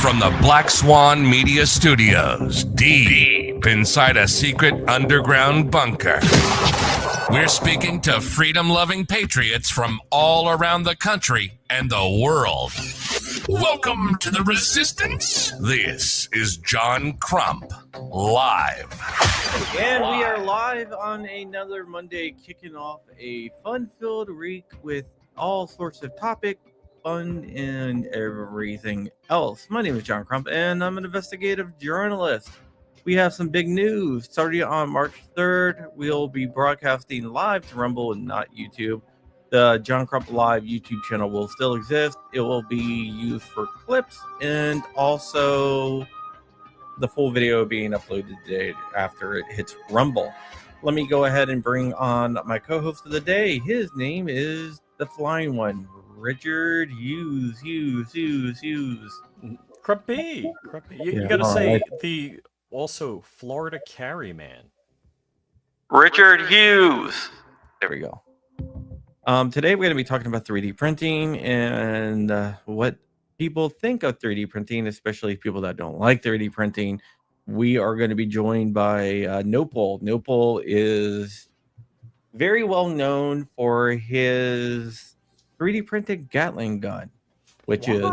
From the Black Swan Media Studios, deep inside a secret underground bunker, we're speaking to freedom-loving patriots from all around the country and the world. Welcome to the Resistance. This is John Crump, live. And we are live on another Monday, kicking off a fun-filled week with all sorts of topics, fun, and everything else. My name is John Crump, and I'm an investigative journalist. We have some big news. Starting on March 3rd, we'll be broadcasting live to Rumble and not YouTube. The John Crump Live YouTube channel will still exist. It will be used for clips and also the full video being uploaded today after it hits Rumble. Let me go ahead and bring on my co-host of the day. His name is the Flying One, Richard Hughes. Crumpy. You gotta say the also Florida Carry Man. Richard Hughes. There we go. Today we're going to be talking about 3D printing and what people think of 3D printing, especially people that don't like 3D printing. We are going to be joined by Nopel. Nopel is very well known for his 3D printed Gatling gun, which is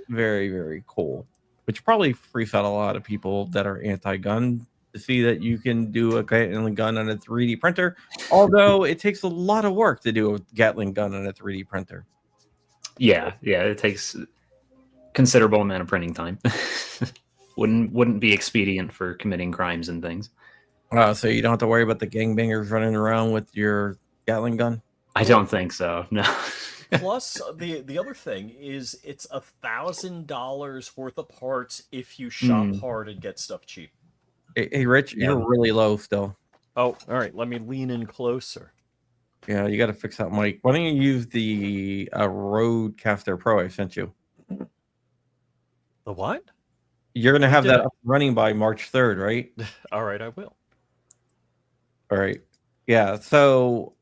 very, very cool, which probably freaks out a lot of people that are anti-gun to see that you can do a Gatling gun on a 3D printer, although it takes a lot of work to do a Gatling gun on a 3D printer. Yeah, it takes considerable amount of printing time. wouldn't be expedient for committing crimes and things. So you don't have to worry about the gangbangers running around with your Gatling gun? I don't think so, no. Plus, the other thing is it's $1,000 worth of parts if you shop hard and get stuff cheap. Hey, Rich, you're really low still. Oh, all right. Let me lean in closer. Yeah, you got to fix that mic. Why don't you use the Rodecaster Pro I sent you? The what? You're going to have that up running by March 3rd, right? All right, I will. All right. Yeah, so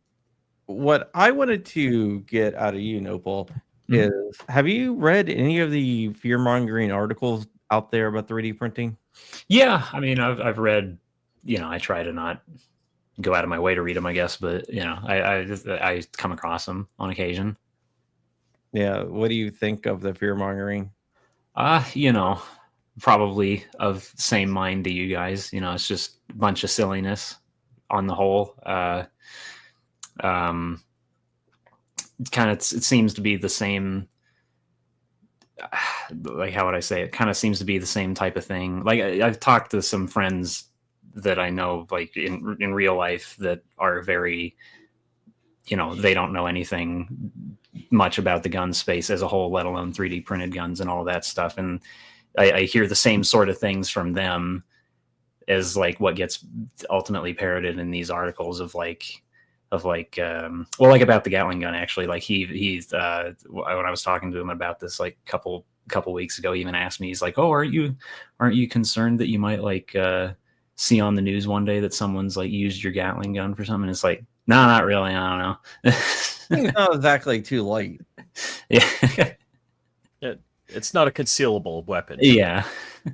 what I wanted to get out of you, Nopel, is have you read any of the fear-mongering articles out there about 3D printing? Yeah, I mean, I've read, I try to not go out of my way to read them, I guess, but, I come across them on occasion. Yeah, what do you think of the fear-mongering? Probably of same mind to you guys. It's just a bunch of silliness on the whole. It seems to be the same, like, how would I say it? Kind of seems to be the same type of thing. Like, I've talked to some friends that I know, like, in real life that are very, they don't know anything much about the gun space as a whole, let alone 3D printed guns and all that stuff. And I hear the same sort of things from them as, like, what gets ultimately parroted in these articles of like about the Gatling gun, actually. Like, he's when I was talking to him about this, like, couple weeks ago, he even asked me, he's like, oh, aren't you concerned that you might, like, see on the news one day that someone's, like, used your Gatling gun for something? And it's like, no, not really. I don't know. It's not exactly too light. Yeah. It's not a concealable weapon. Yeah. Yeah,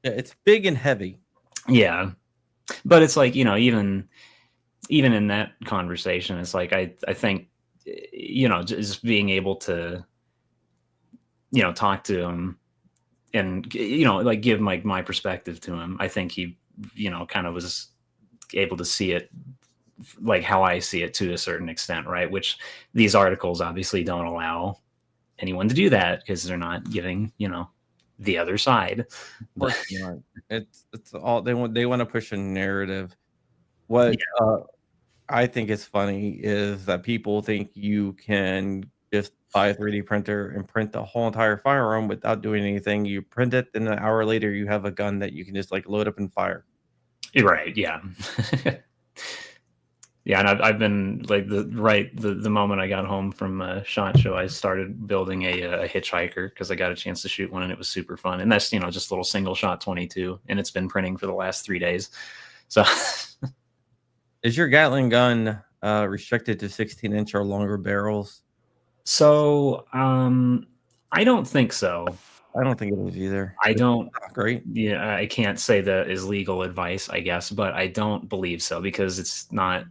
it's big and heavy. Yeah. But it's like, even in that conversation, it's like, I think, just being able to, talk to him and, like, give my perspective to him. I think he, kind of was able to see it like how I see it to a certain extent, right? Which these articles obviously don't allow anyone to do that because they're not giving, the other side. But it's all they want to push a narrative. What I think is funny is that people think you can just buy a 3D printer and print the whole entire firearm without doing anything. You print it, and an hour later you have a gun that you can just, like, load up and fire. Right. Yeah. Yeah, and I've been, like, the moment I got home from SHOT Show, I started building a hitchhiker because I got a chance to shoot one and it was super fun. And that's, just a little single shot 22, and it's been printing for the last 3 days. So Is your Gatling gun restricted to 16-inch or longer barrels? So I don't think so. I don't think it is either. I don't. Great. Yeah, I can't say that is legal advice, I guess, but I don't believe so because it's not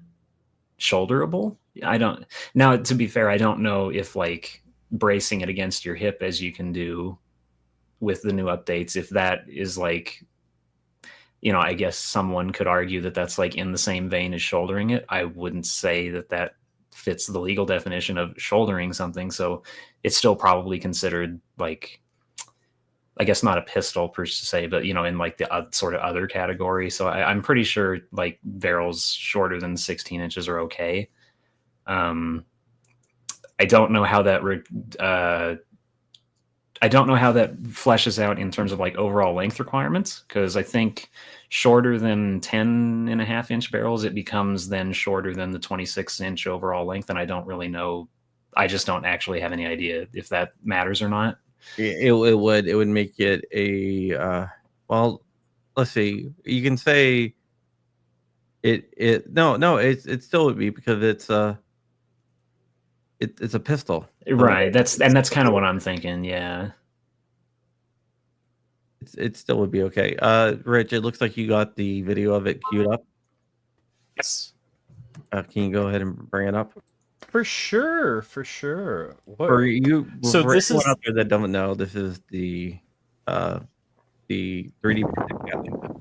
shoulderable. I don't. Now, to be fair, I don't know if like bracing it against your hip as you can do with the new updates, if that is like, I guess someone could argue that that's like in the same vein as shouldering it. I wouldn't say that that fits the legal definition of shouldering something. So it's still probably considered like, I guess not a pistol per se, but in like the sort of other category. So I'm pretty sure like barrels shorter than 16 inches are okay. I don't know how that fleshes out in terms of like overall length requirements, because I think shorter than 10.5-inch barrels, it becomes then shorter than the 26-inch overall length. And I don't really know. I just don't actually have any idea if that matters or not. It would make it a well, let's see. You can say it it still would be because it's a pistol. Right. That's kind of what I'm thinking. Yeah. It still would be okay. Rich, it looks like you got the video of it queued up. Yes. Can you go ahead and bring it up? For sure. What? For you, So for this anyone is out there that don't know, this is the 3D printed Gatling gun.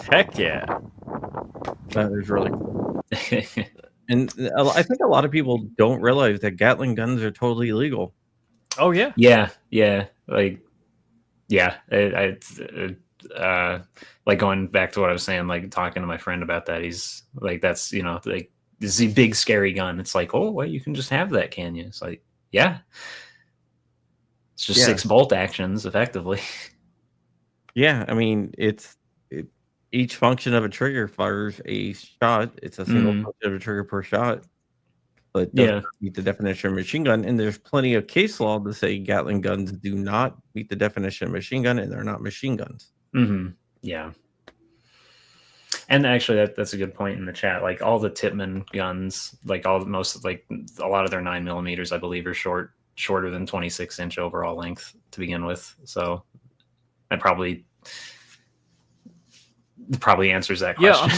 Heck yeah. That is really cool. And I think a lot of people don't realize that Gatling guns are totally illegal. Oh yeah. Yeah. Like, yeah. Like going back to what I was saying, like talking to my friend about that, he's like, that's, like this is a big scary gun. It's like, oh, well, you can just have that, can you? It's like, yeah. It's just 6 bolt actions effectively. Yeah, I mean, each function of a trigger fires a shot. It's a single function of a trigger per shot, but doesn't meet the definition of machine gun. And there's plenty of case law to say Gatling guns do not meet the definition of machine gun, and they're not machine guns. Mm-hmm. Yeah. And actually, that's a good point in the chat. Like all the Tippmann guns, like a lot of their 9mm, I believe, are shorter than 26-inch overall length to begin with. So that probably answers that question.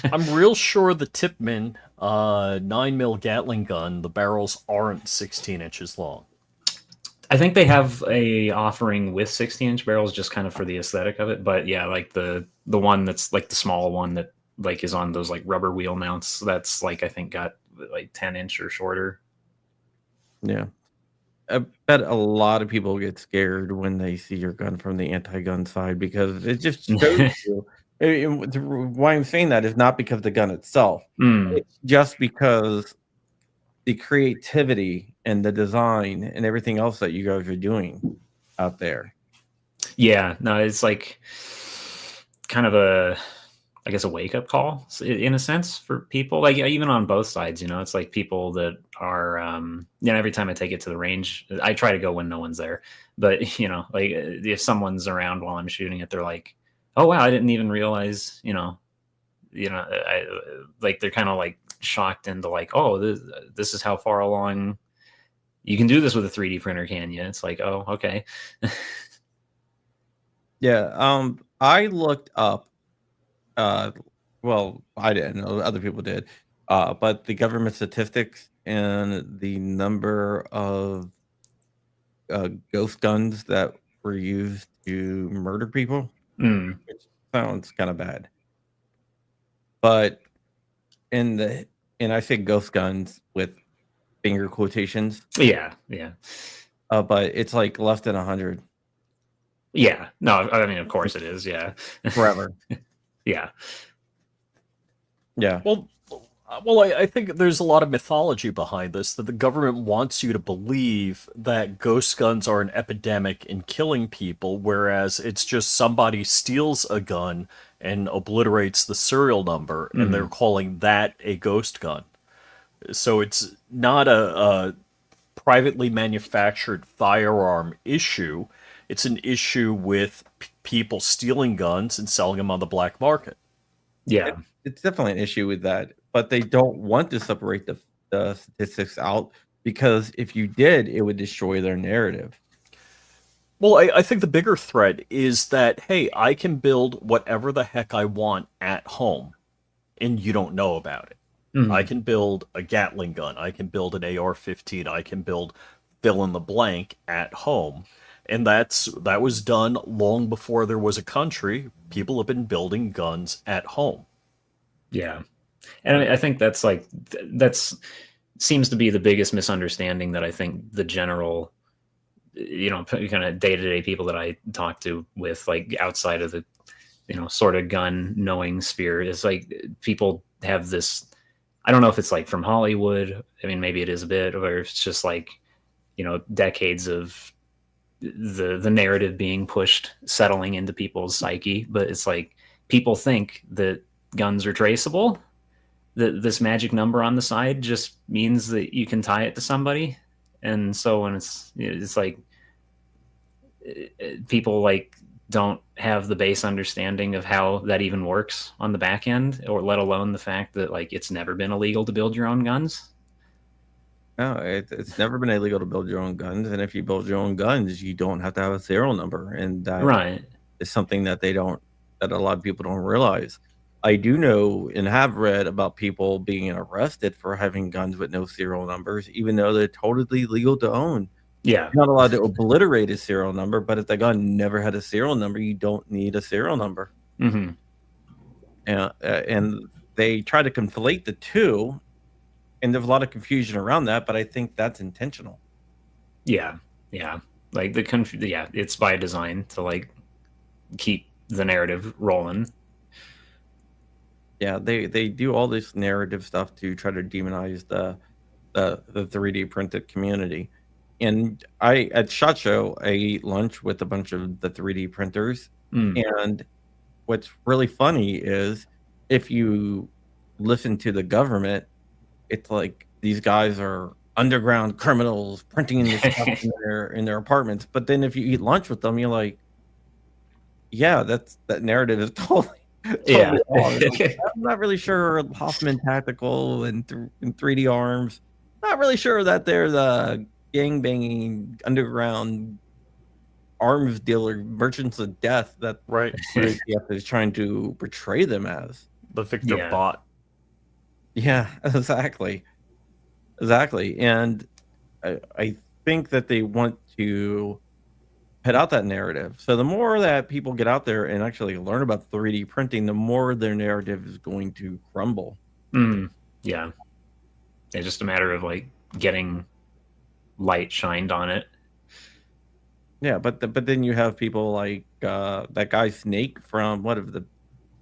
Yeah, I'm real sure the Tippmann 9mm Gatling gun, the barrels aren't 16 inches long. I think they have a offering with 16-inch barrels just kind of for the aesthetic of it. But yeah, like the one that's like the small one that like is on those like rubber wheel mounts, that's like I think got like 10-inch or shorter. Yeah. I bet a lot of people get scared when they see your gun from the anti-gun side because it just shows you. Why I'm saying that is not because of the gun itself. It's just because the creativity and the design and everything else that you guys are doing out there. Yeah, no, it's like kind of a wake-up call in a sense for people, like even on both sides. It's like people that are every time I take it to the range, I try to go when no one's there, but like if someone's around while I'm shooting it, they're like, oh wow, I didn't even realize, like they're kind of like shocked into like, oh, this is how far along you can do this with a 3D printer, can you? It's like, oh, okay. Yeah, I looked up well, I didn't know, other people did, but the government statistics and the number of ghost guns that were used to murder people, which sounds kind of bad. But and I say ghost guns with finger quotations. Yeah. But it's like less than 100. Yeah. No, I mean, of course it is. Yeah. Forever. Yeah. Well, I think there's a lot of mythology behind this, that the government wants you to believe that ghost guns are an epidemic in killing people, whereas it's just somebody steals a gun and obliterates the serial number, and they're calling that a ghost gun. So it's not a privately manufactured firearm issue. It's an issue with people stealing guns and selling them on the black market. Yeah. It's definitely an issue with that, but they don't want to separate the statistics out because if you did, it would destroy their narrative. Well, I think the bigger threat is that, hey, I can build whatever the heck I want at home, and you don't know about it. Mhm. I can build a Gatling gun. I can build an AR-15. I can build fill in the blank at home. And that was done long before there was a country. People have been building guns at home. Yeah. And I think that's like, that's seems to be the biggest misunderstanding that I think the general, kind of day-to-day people that I talk to with, like, outside of the, sort of gun knowing sphere, is like people have this, I don't know if it's like from Hollywood. I mean, maybe it is a bit, or it's just like, decades of the narrative being pushed, settling into people's psyche. But it's like people think that guns are traceable, that this magic number on the side just means that you can tie it to somebody. And so when it's like people like don't have the base understanding of how that even works on the back end, or let alone the fact that, like, it's never been illegal to build your own guns. No, it's never been illegal to build your own guns, and if you build your own guns, you don't have to have a serial number, and that Right. is something that a lot of people don't realize. I do know and have read about people being arrested for having guns with no serial numbers, even though they're totally legal to own. Yeah. You're not allowed to obliterate a serial number, but if the gun never had a serial number, you don't need a serial number. Hmm. And they try to conflate the two, and there's a lot of confusion around that, but I think that's intentional. Yeah. Yeah. Like yeah, it's by design to, like, keep the narrative rolling. Yeah, they do all this narrative stuff to try to demonize the 3D printed community. And at SHOT Show, I ate lunch with a bunch of the 3D printers. Mm. And what's really funny is if you listen to the government, it's like these guys are underground criminals printing this stuff in their apartments. But then if you eat lunch with them, you're like, yeah, that narrative is totally Yeah. wrong. I'm not really sure Hoffman Tactical and 3D Arms. Not really sure that they're the gang-banging underground arms dealer merchants of death that Right. the ATF is trying to portray them as. The Victor Yeah. bot. Yeah, exactly. And I think that they want to put out that narrative. So the more that people get out there and actually learn about 3D printing, the more their narrative is going to crumble. Mm. Yeah. It's just a matter of, like, getting light shined on it. Yeah, but then you have people like that guy Snake from the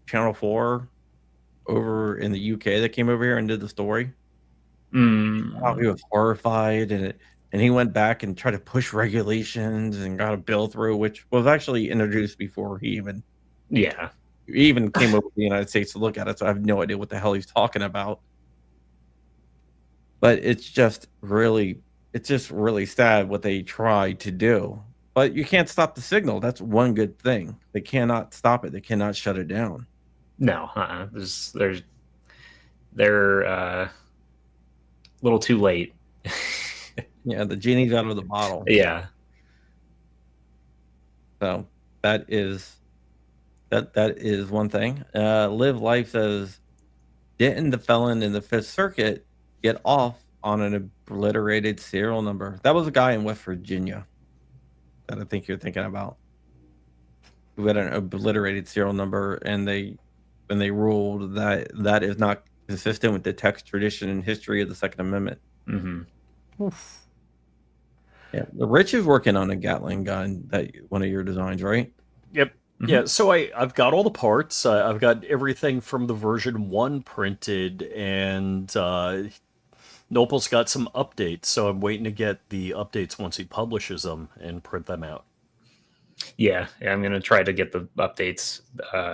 Channel 4 over in the UK that came over here and did the story. How he was horrified, and he went back and tried to push regulations and got a bill through, which was actually introduced before he Yeah. even came over to the United States to look at it. So I have no idea what the hell he's talking about. But it's just really sad what they try to do. But you can't stop the signal. That's one good thing. They cannot stop it. They cannot shut it down. No. They're a little too late. Yeah, the genie's out of the bottle. Yeah. So that is one thing. Live Life says, didn't the felon in the Fifth Circuit get off on an obliterated serial number? That was a guy in West Virginia that I think you're thinking about, who had an obliterated serial number, and they ruled that that is not consistent with the text, tradition, and history of the Second Amendment. Mm-hmm. Yeah, the Rich is working on a Gatling gun, that one of your designs, right? Yep. Mhm. Yeah, so I've got all the parts. I've got everything from the version 1 printed, and Nopel's got some updates, so I'm waiting to get the updates once he publishes them and print them out. Yeah, I'm going to try to get the updates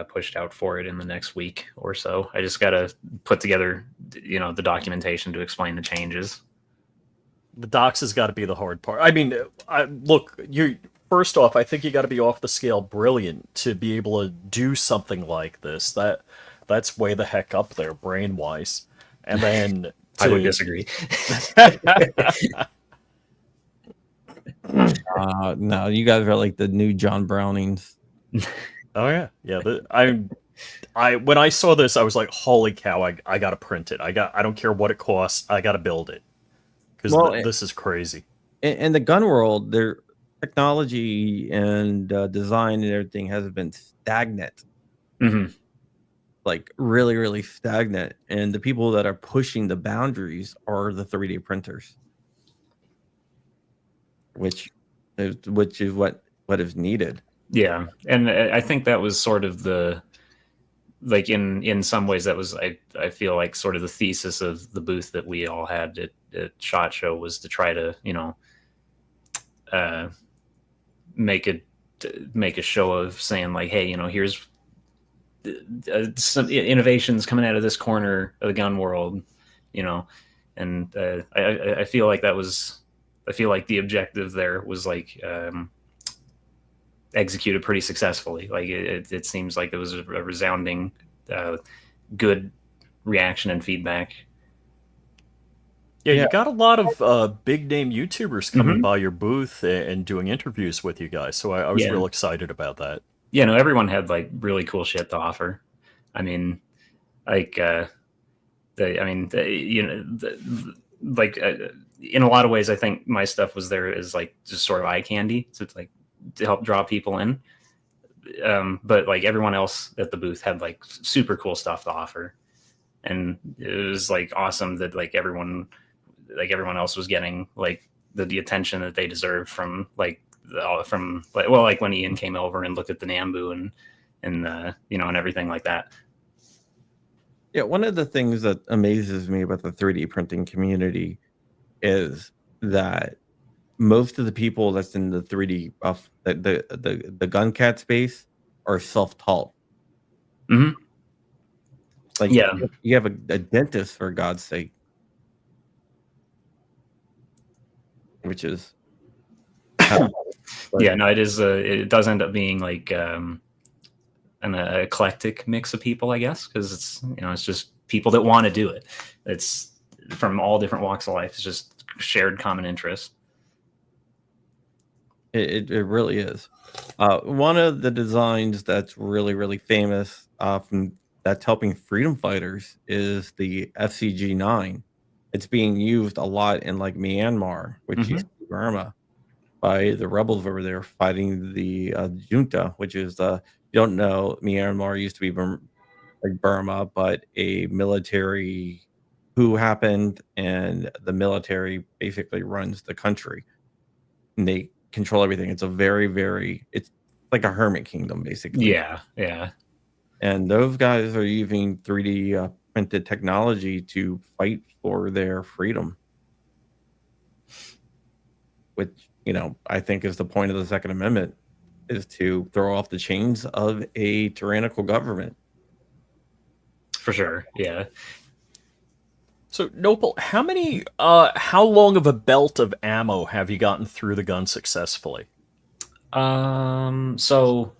pushed out for it in the next week or so. I just got to put together, the documentation to explain the changes. The docs has got to be the hard part. I mean, look, you first off, I think you got to be off the scale brilliant to be able to do something like this. That's way the heck up there, brain wise. And then I would disagree. No, you guys are like the new John Brownings. Oh yeah, yeah. I when I saw this, I was like, "Holy cow! I gotta print it. I don't care what it costs. I gotta build it because this is crazy." In the gun world, their technology and design and everything has been stagnant, Mm-hmm. like really, really stagnant. And the people that are pushing the boundaries are the 3D printers, which is what is needed. Yeah, and I think that was sort of the like in some ways that was I feel like sort of the thesis of the booth that we all had at SHOT Show was to try to make a show of saying like, hey, here's some innovations coming out of this corner of the gun world, and I feel like the objective there was like executed pretty successfully. Like it seems like it was a resounding good reaction and feedback. Yeah, you got a lot of big name YouTubers coming by your booth and doing interviews with you guys, so I was real excited about that. Yeah, no, everyone had like really cool shit to offer. I mean, like, in a lot of ways, I think my stuff was there as like just sort of eye candy. So it's like to help draw people in. But like everyone else at the booth had like super cool stuff to offer. And it was like awesome that like everyone else was getting like the attention that they deserved from like when Ian came over and looked at the Nambu and and everything like that. Yeah, one of the things that amazes me about the 3D printing community is that most of the people that's in the 3D the gun cat space are self-taught. Mm-hmm. Like, yeah, you have a dentist, for God's sake, which is yeah. No, it is. It does end up being like an eclectic mix of people, I guess, because it's just people that want to do it. It's from all different walks of life. It's just shared common interest. It really is. One of the designs that's really, really famous that's helping freedom fighters is the FCG-9. It's being used a lot in like Myanmar, which used to be Burma, by the rebels over there fighting the junta, which is you don't know, Myanmar used to be like Burma, but a military coup happened, and the military basically runs the country, and they control everything. It's a it's like a hermit kingdom, basically. Yeah. And those guys are using 3D printed technology to fight for their freedom, which I think is the point of the Second Amendment, is to throw off the chains of a tyrannical government. For sure, yeah. So, Nopel, how long of a belt of ammo have you gotten through the gun successfully? So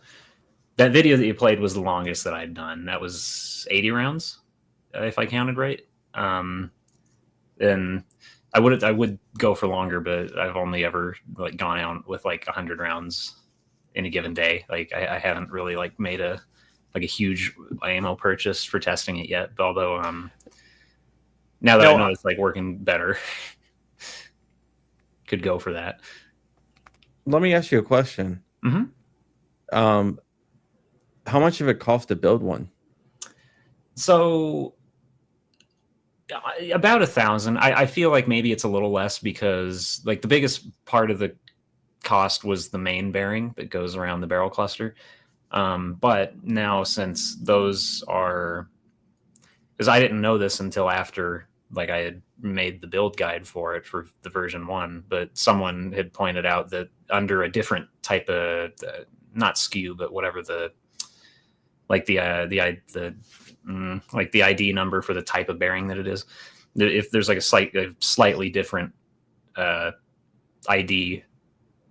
that video that you played was the longest that I'd done. That was 80 rounds, if I counted right. And I would go for longer, but I've only ever like gone out with like 100 rounds in a given day. Like I haven't really like made a huge ammo purchase for testing it yet. Although now that I know it's like working better, could go for that. Let me ask you a question. How much of it cost to build one? So about 1,000. I feel like maybe it's a little less because like the biggest part of the cost was the main bearing that goes around the barrel cluster. But now, since those are, because I didn't know this until after like I had made the build guide for it for the version 1, but someone had pointed out that under a different type of not SKU, but whatever the ID number for the type of bearing that it is, if there's like a slightly different ID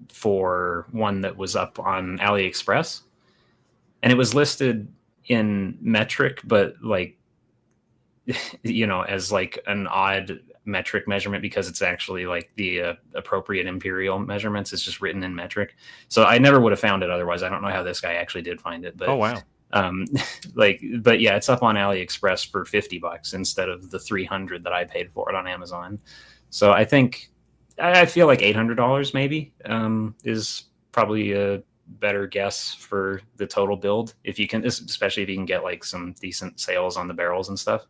for one that was up on AliExpress, and it was listed in metric, but like, as like an odd metric measurement because it's actually like the appropriate imperial measurements. It's just written in metric. So I never would have found it otherwise. I don't know how this guy actually did find it, but Oh wow. but yeah, it's up on AliExpress for $50 instead of the $300 that I paid for it on Amazon. So I feel like $800 maybe is probably a better guess for the total build, if you can, especially if you can get like some decent sales on the barrels and stuff.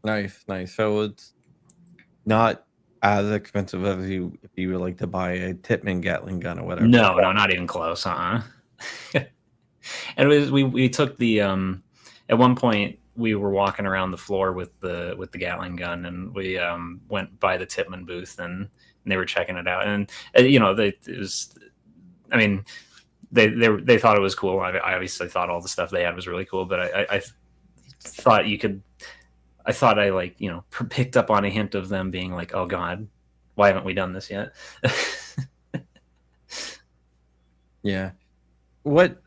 Nice. So it's not as expensive as if you would like to buy a Tippmann Gatling gun or whatever. No, not even close. And it was we took the at one point we were walking around the floor with the Gatling gun, and we went by the Tippmann booth, and they were checking it out, and they thought it was cool. I obviously thought all the stuff they had was really cool, but I thought I picked up on a hint of them being like, oh God, why haven't we done this yet? Yeah. What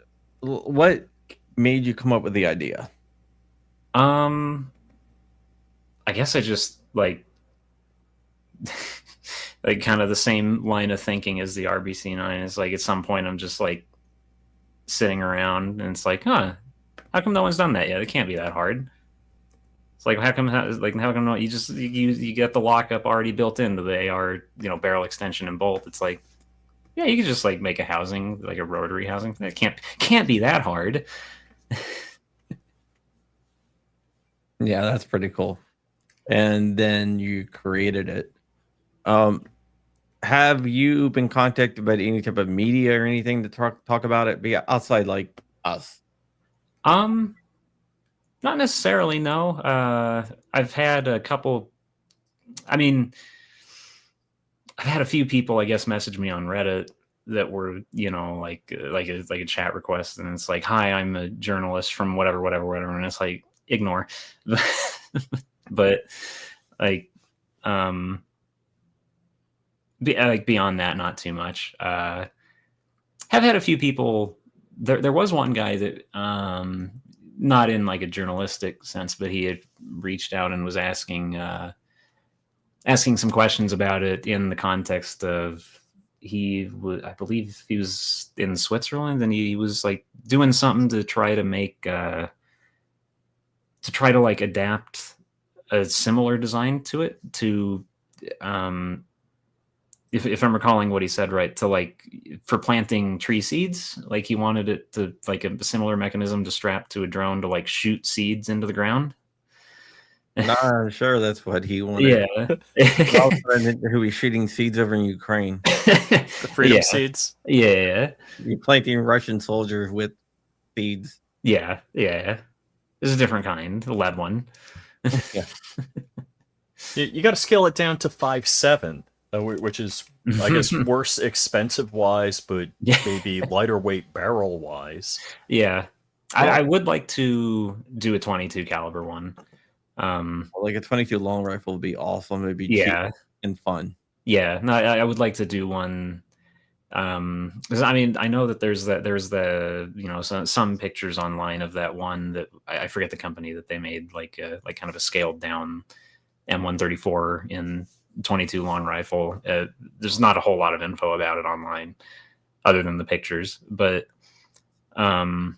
made you come up with the idea? I guess I just like kind of the same line of thinking as the RBC9. It's like at some point I'm just like sitting around and it's like, how come no one's done that yet? It can't be that hard. It's like, how come no, you get the lockup already built into the AR, barrel extension and bolt. It's like, yeah, you could just like make a housing, like a rotary housing. It can't be that hard. Yeah, that's pretty cool. And then you created it. Have you been contacted by any type of media or anything to talk about it? But outside like us. Not necessarily, no. I've had a couple. I mean, I've had a few people, I guess, message me on Reddit that were, like a chat request, and it's like, "Hi, I'm a journalist from whatever," and it's like, ignore. But like, beyond that, not too much. Have had a few people. There was one guy that, not in like a journalistic sense, but he had reached out and was asking some questions about it in the context of I believe he was in Switzerland, and he was like doing something to try to make like adapt a similar design to it to if I'm recalling what he said right, to like for planting tree seeds, like he wanted it to like a similar mechanism to strap to a drone to like shoot seeds into the ground. Nah, sure, that's what he wanted. Yeah. Who is shooting seeds over in Ukraine? The freedom seeds. Yeah. You're planting Russian soldiers with seeds. Yeah. This is a different kind, the lead one. Yeah. You got to scale it down to 5.7. Which is, I guess, worse expensive wise, but maybe lighter weight barrel wise. Yeah, I would like to do a 22 caliber one. Like a 22 long rifle would be awesome. It'd be cheap and fun. Yeah, no, I would like to do one. Because I mean, I know that there's some pictures online of that one that I forget the company that they made like kind of a scaled down M134 in 22 long rifle. There's not a whole lot of info about it online other than the pictures, but I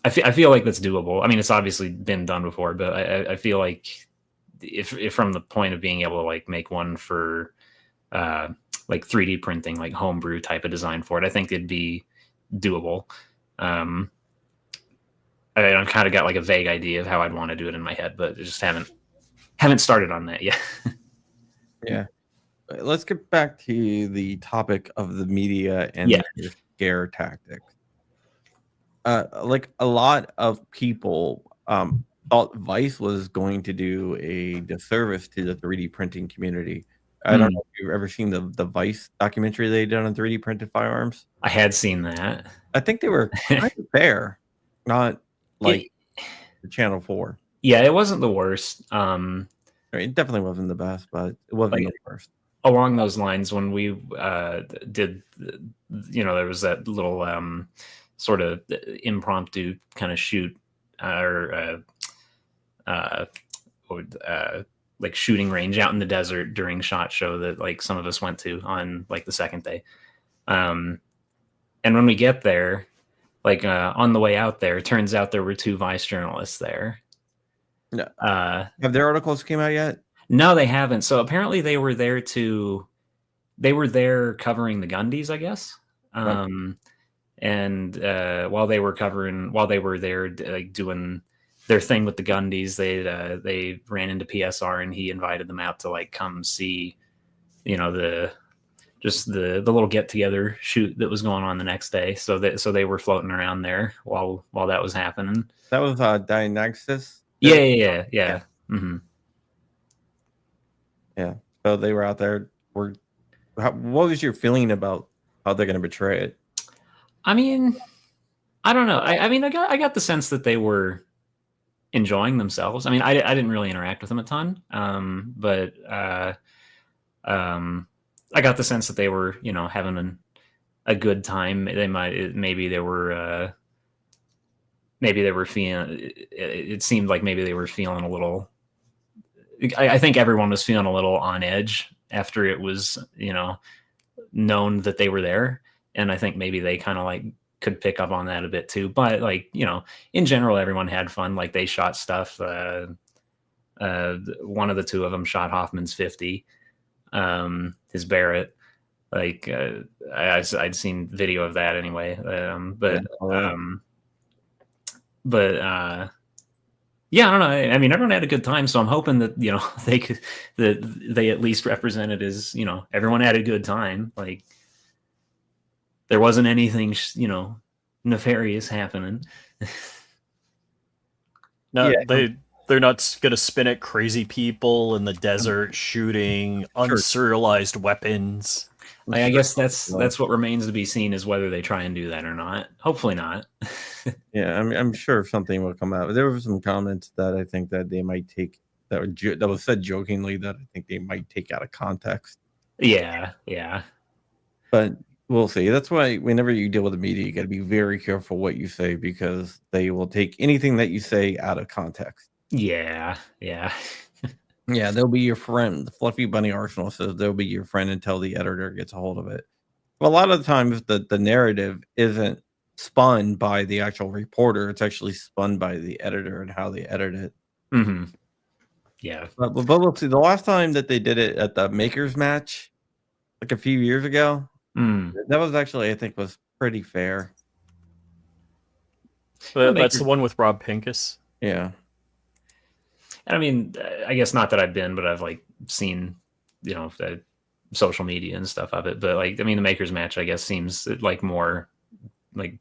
feel like that's doable. I mean, it's obviously been done before, but I feel like if from the point of being able to like make one for like 3D printing, like homebrew type of design for it, I think it'd be doable. I've kind of got like a vague idea of how I'd want to do it in my head, but I just haven't started on that yet. Yeah. Let's get back to the topic of the media and the scare tactics. Like a lot of people thought Vice was going to do a disservice to the 3D printing community. I don't know if you've ever seen the Vice documentary they did on 3D printed firearms. I had seen that. I think they were kind of fair, not like the Channel 4. Yeah, it wasn't the worst. I mean, it definitely wasn't the best, but it wasn't Like, the worst. along those lines, when we did, there was that little sort of impromptu kind of shoot or like shooting range out in the desert during SHOT Show that like some of us went to on like the second day. And when we get there, like on the way out there, it turns out there were 2 Vice journalists there. No. Uh, Have their articles came out yet? no, they haven't. So apparently they were there covering the Gundys, I guess. And while they were there like doing their thing with the Gundys, they ran into PSR and he invited them out to like come see, the little get together shoot that was going on the next day. So they were floating around there while that was happening. That was Dianaxis. Yeah. Mm-hmm. Yeah. So they were out there. What was your feeling about how they're going to betray it? I mean, I don't know. I got the sense that they were enjoying themselves. I mean, I didn't really interact with them a ton, but I got the sense that they were, having a good time. Maybe they were feeling. It seemed like maybe they were feeling a little. I think everyone was feeling a little on edge after it was, known that they were there, and I think maybe they kind of like could pick up on that a bit too. But like, in general, everyone had fun. Like they shot stuff. One of the 2 of them shot Hoffman's 50, his Barrett. Like I'd seen video of that anyway. Yeah, I don't know. I mean, everyone had a good time, so I'm hoping that they at least represented as everyone had a good time. Like there wasn't anything nefarious happening. No, Yeah. they're not going to spin at crazy people in the desert shooting unserialized weapons. I guess that's what remains to be seen is whether they try and do that or not. Hopefully not. Yeah, I'm sure something will come out. There were some comments that I think that they might take that was said jokingly that I think they might take out of context. Yeah. But we'll see. That's why whenever you deal with the media, you got to be very careful what you say because they will take anything that you say out of context. Yeah. Yeah, they'll be your friend. The Fluffy Bunny Arsenal says they'll be your friend until the editor gets a hold of it. Well, a lot of the times the narrative isn't spun by the actual reporter. It's actually spun by the editor and how they edit it. Mm-hmm. Yeah. But we'll see. The last time that they did it at the Makers match, like a few years ago, that was actually, I think, was pretty fair. But that's the one with Rob Pincus. Yeah. And I mean, I guess not that I've been, but I've like seen, social media and stuff of it. But like, I mean, the Makers match, I guess, seems like more like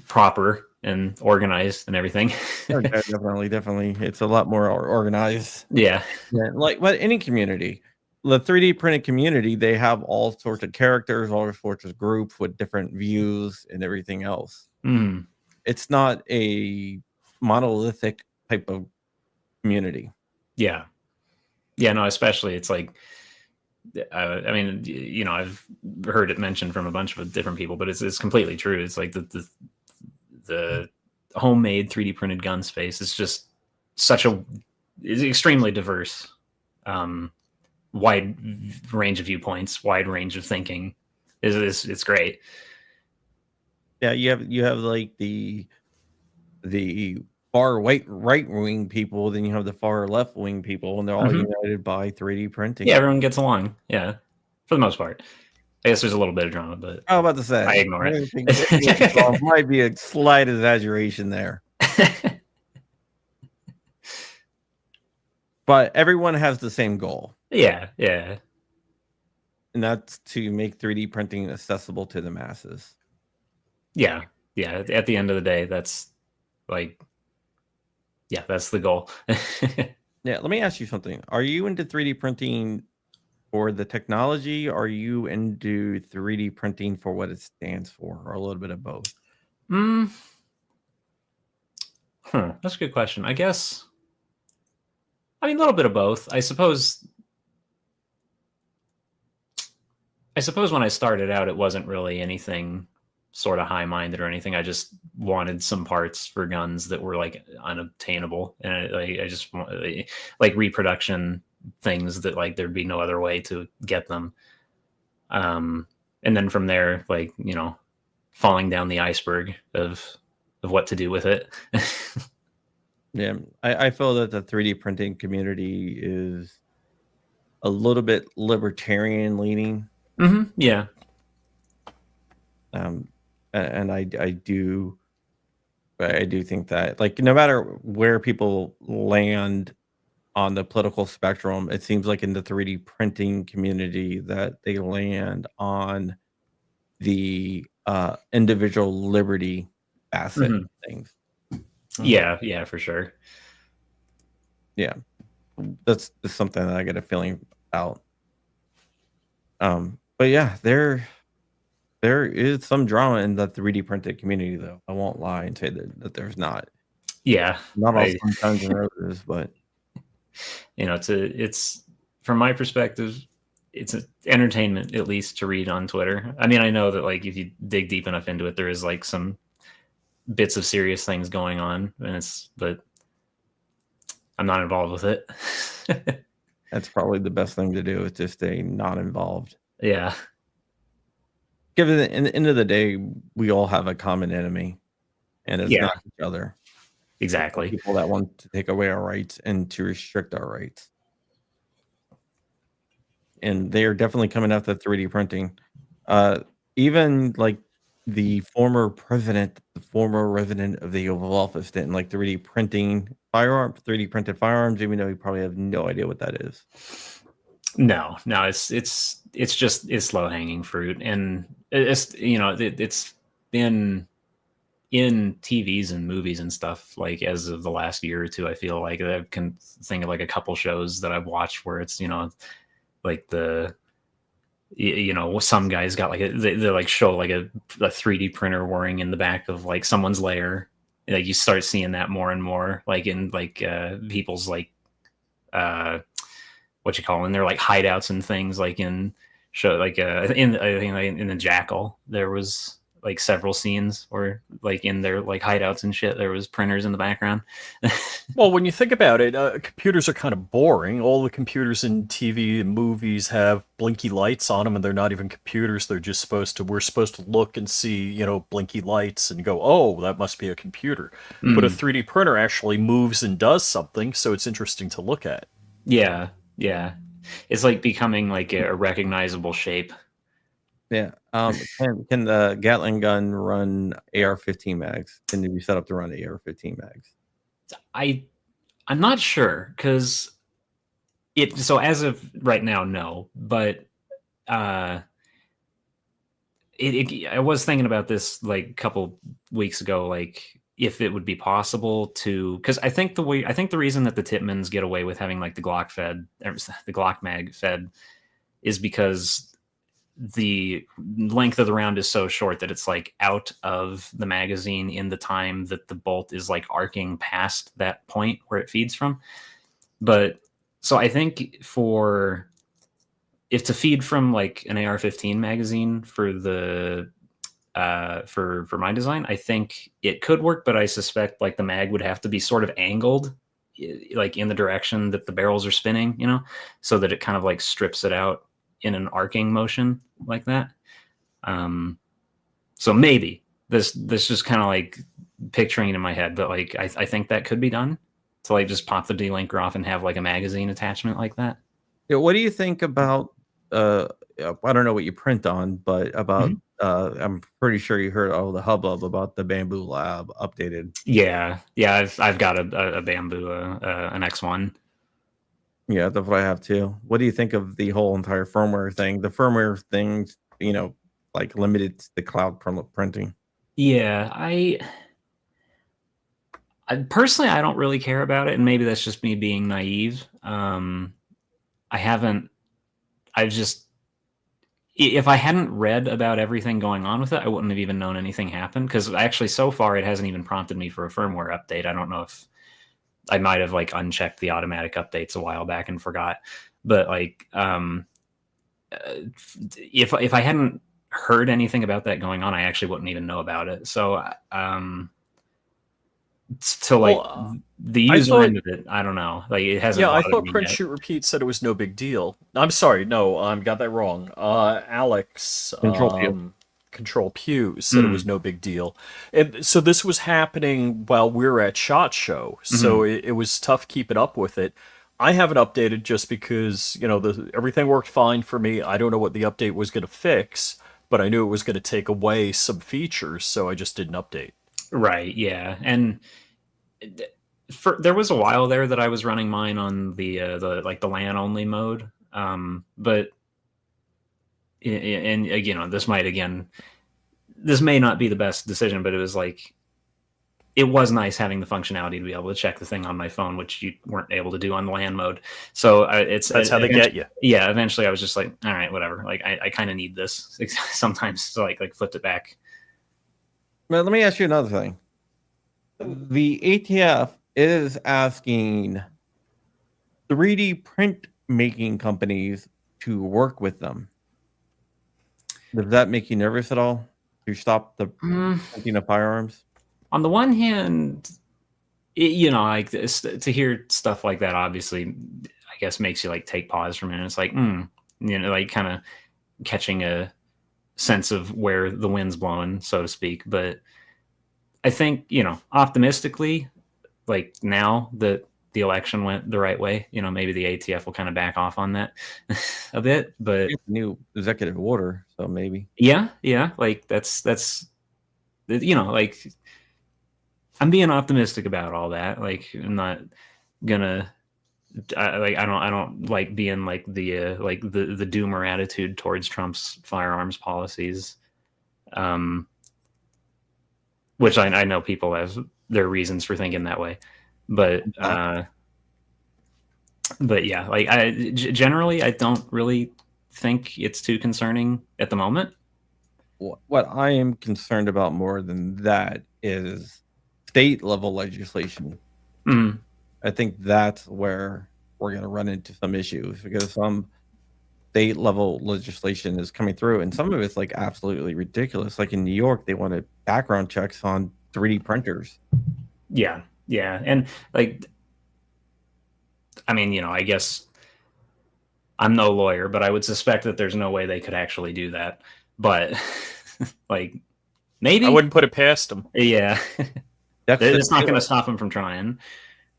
proper and organized and everything. Definitely. It's a lot more organized. Yeah. Like any community, the 3D printed community, they have all sorts of characters, all sorts of groups with different views and everything else. Mm. It's not a monolithic type of community. Yeah. No, especially it's like, I mean, I've heard it mentioned from a bunch of different people, but it's completely true. It's like the homemade 3D printed gun space is just is extremely diverse, wide range of viewpoints, wide range of thinking. It's great. Yeah, you have like the far right wing people, then you have the far left wing people, and they're all united by 3D printing. Yeah, everyone gets along. Yeah, for the most part. I guess there's a little bit of drama, but I was about to say I ignore it. It might be a slight exaggeration there. But everyone has the same goal. Yeah. And that's to make 3D printing accessible to the masses. Yeah. At the end of the day, that's like, that's the goal. Yeah, let me ask you something. Are you into 3D printing for the technology? Or are you into 3D printing for what it stands for, or a little bit of both? That's a good question. I guess I mean, a little bit of both. I suppose when I started out, it wasn't really anything sort of high-minded or anything. I just wanted some parts for guns that were like unobtainable, and I just like reproduction things that like there'd be no other way to get them. And then from there, like, you know, falling down the iceberg of what to do with it. Yeah, I feel that the 3D printing community is a little bit libertarian leaning. Yeah. And I do think that, like, no matter where people land on the political spectrum, it seems like in the 3D printing community that they land on the individual liberty facet of things. Yeah, for sure. Yeah, that's something that I get a feeling about. But yeah, there is some drama in the 3D printed community, though. I won't lie and say that there's not. Yeah, Not all sunshine and roses, but you know, it's from my perspective, it's an entertainment, at least, to read on Twitter. I mean, I know that like if you dig deep enough into it, there is like some bits of serious things going on, but I'm not involved with it. that's probably the best thing to do, is just stay not involved. Yeah. Given that in the end of the day, we all have a common enemy, and it's not each other. Exactly. People that want to take away our rights and to restrict our rights. And they are definitely coming after 3D printing. Even like the former president, the former resident of the Oval Office didn't like 3D printing 3D printed firearms, even though he probably have no idea what that is. No, it's low hanging fruit, and it's, you know, it's been in TVs and movies and stuff like as of the last year or two. I feel like I can think of like a couple shows that I've watched where it's, you know, like you know, some guys got like they like show like a 3D printer whirring in the back of like someone's lair. Like you start seeing that more and more, like in like people's like what you call them, they're like hideouts and things, like in show like I think like in the Jcl there was like several scenes where like in their like hideouts and shit there was printers in the background. Well, when you think about it, computers are kind of boring. All the computers in TV and movies have blinky lights on them, and they're not even computers. They're just we're supposed to look and see, you know, blinky lights and go, oh, that must be a computer. But a 3D printer actually moves and does something, so it's interesting to look at. Yeah. It's like becoming like a recognizable shape. Yeah. Can the Gatling gun run AR-15 mags? Can it be set up to run AR-15 mags? I'm not sure, because so as of right now, no. But I was thinking about this like a couple weeks ago, like if it would be possible to, because I think the reason that the Tippmans get away with having like the Glock mag fed is because the length of the round is so short that it's like out of the magazine in the time that the bolt is like arcing past that point where it feeds from. But so I think if to feed from like an AR-15 magazine for the for my design, I think it could work, but I suspect like the mag would have to be sort of angled like in the direction that the barrels are spinning, you know, so that it kind of like strips it out in an arcing motion like that. So maybe this just kind of like picturing it in my head, but like I think that could be done to like just pop the delinker off and have like a magazine attachment like that. Yeah, what do you think about I don't know what you print on, but about I'm pretty sure you heard all the hubbub about the Bamboo Lab updated. Yeah, I've got a Bamboo an X1. Yeah, that's what I have too. What do you think of the whole entire firmware thing? The firmware things, you know, like limited to the cloud printing. Yeah, I personally, I don't really care about it, and maybe that's just me being naive. If I hadn't read about everything going on with it, I wouldn't have even known anything happened, because actually so far it hasn't even prompted me for a firmware update. I don't know I might have like unchecked the automatic updates a while back and forgot. But like, if I hadn't heard anything about that going on, I actually wouldn't even know about it. So, to like the user end of it, I don't know. Like it hasn't. Yeah, I bothered thought me Print yet. Shoot Repeat said it was no big deal. I'm sorry, no, got that wrong. Alex, Control Pew. Control Pew said it was no big deal. And so this was happening while we were at SHOT Show, so it was tough keeping up with it. I haven't updated just because, everything worked fine for me. I don't know what the update was going to fix, but I knew it was going to take away some features, so I just didn't update. Right. Yeah. And there was a while there that I was running mine on the LAN only mode. But this may not be the best decision, but it was like, it was nice having the functionality to be able to check the thing on my phone, which you weren't able to do on the LAN mode. So that's how they get you. Yeah. Eventually I was just like, all right, whatever. Like I kind of need this sometimes. So like flipped it back. Well, let me ask you another thing. The ATF is asking 3D print making companies to work with them. Does that make you nervous at all to stop the printing of firearms? On the one hand, like to hear stuff like that, obviously, I guess makes you like take pause for a minute. It's like, like kind of catching a sense of where the wind's blowing, so to speak. But I think, optimistically, like now that the election went the right way, maybe the ATF will kind of back off on that a bit. But new executive order, so maybe. Yeah, like that's like I'm being optimistic about all that. Like I'm not gonna I don't like being like the doomer attitude towards Trump's firearms policies. Which I know people have their reasons for thinking that way, but yeah, like generally I don't really think it's too concerning at the moment. What I am concerned about more than that is state level legislation. I think that's where we're going to run into some issues because some state level legislation is coming through and some of it's like absolutely ridiculous. Like in New York, they wanted background checks on 3D printers. Yeah. And like, I mean, I guess I'm no lawyer, but I would suspect that there's no way they could actually do that. But like, maybe I wouldn't put it past them. Yeah. It's not going to stop them from trying.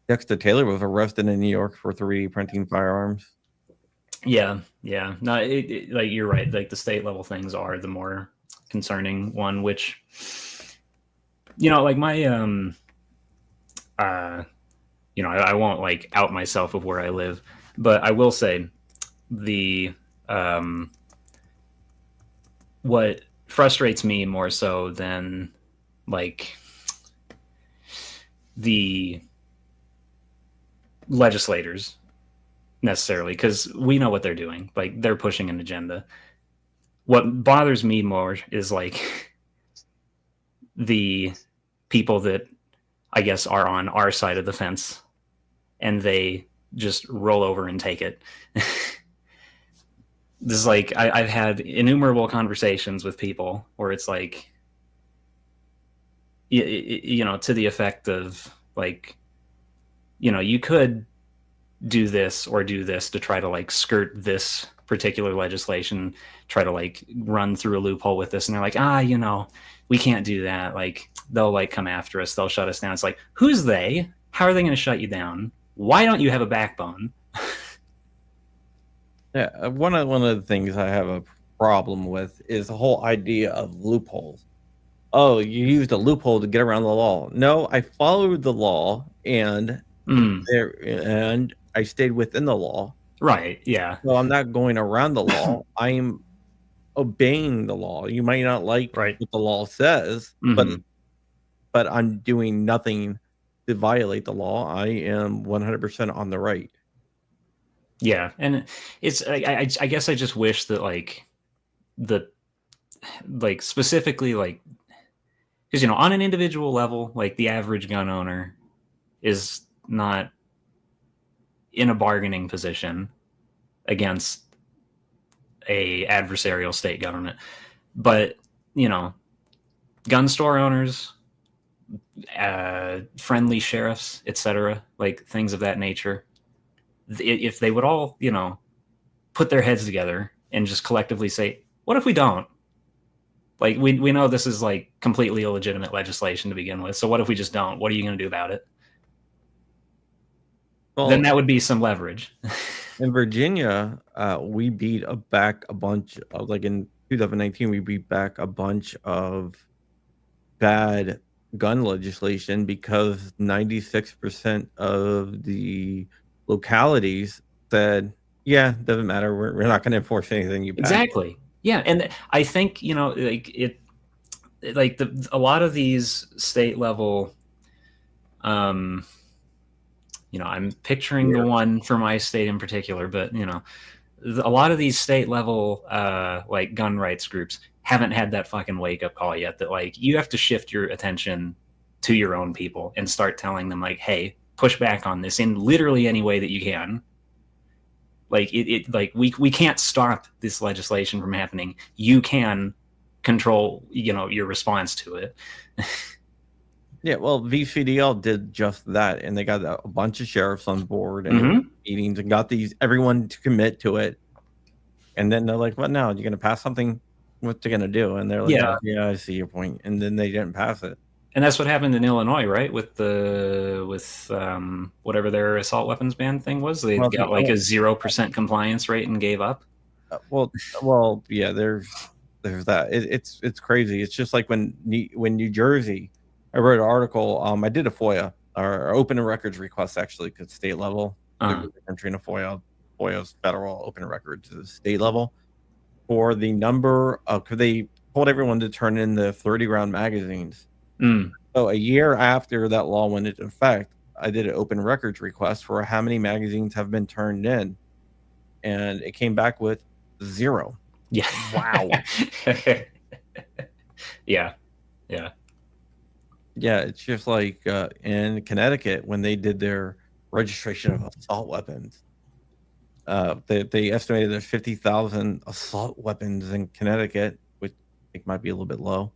Dexter Taylor was arrested in New York for 3D printing firearms. Yeah. No, like you're right. Like the state level things are the more concerning one, which, like my, I won't like out myself of where I live, but I will say the, what frustrates me more so than like the legislators necessarily, because we know what they're doing. Like they're pushing an agenda. What bothers me more is like the people that I guess are on our side of the fence and they just roll over and take it. This is like, I've had innumerable conversations with people where it's like, to the effect of like, you could do this or do this to try to like skirt this particular legislation, try to like run through a loophole with this. And they're like, we can't do that. Like they'll like come after us. They'll shut us down. It's like, who's they? How are they going to shut you down? Why don't you have a backbone? Yeah. One of the things I have a problem with is the whole idea of loopholes. Oh, you used a loophole to get around the law. No, I followed the law and I stayed within the law. Right. Yeah. So I'm not going around the law. I'm obeying the law. You might not like what the law says, but I'm doing nothing to violate the law. I am 100% on the right. Yeah. And it's, I guess I just wish that like specifically because, on an individual level, like the average gun owner is not in a bargaining position against a adversarial state government. But, you know, gun store owners, friendly sheriffs, etc., like things of that nature, if they would all, you know, put their heads together and just collectively say, what if we don't? Like, we know this is like completely illegitimate legislation to begin with, so what if we just don't? What are you going to do about it? Well, then that would be some leverage. In Virginia, we beat back a bunch of, like in 2019, we beat back a bunch of bad gun legislation because 96% of the localities said, yeah, doesn't matter. We're not going to enforce anything you pass. Exactly. Yeah. And I think, you know, like a lot of these state level, you know, I'm picturing the one for my state in particular, but, you know, a lot of these state level, like gun rights groups haven't had that fucking wake up call yet that, like, you have to shift your attention to your own people and start telling them, like, hey, push back on this in literally any way that you can. Like, like we can't stop this legislation from happening. You can control, you know, your response to it. Yeah, well, VCDL did just that, and they got a bunch of sheriffs on board and meetings and got everyone to commit to it. And then they're like, "What now? You're going to pass something? What's it going to do?" And they're like, "Yeah, I see your point." And then they didn't pass it. And that's what happened in Illinois, right? With whatever their assault weapons ban thing was. They got like a 0% compliance rate and gave up. Well, yeah. There's that. It's crazy. It's just like when New Jersey. I wrote an article. I did a FOIA or open records request actually, because state level. Entering a FOIA. FOIA's federal open records to the state level for the number of. Because they told everyone to turn in the 30-round magazines. So a year after that law went into effect, I did an open records request for how many magazines have been turned in, and it came back with 0. Yeah. Wow. Yeah. It's just like in Connecticut when they did their registration of assault weapons. They estimated there's 50,000 assault weapons in Connecticut, which I think might be a little bit low.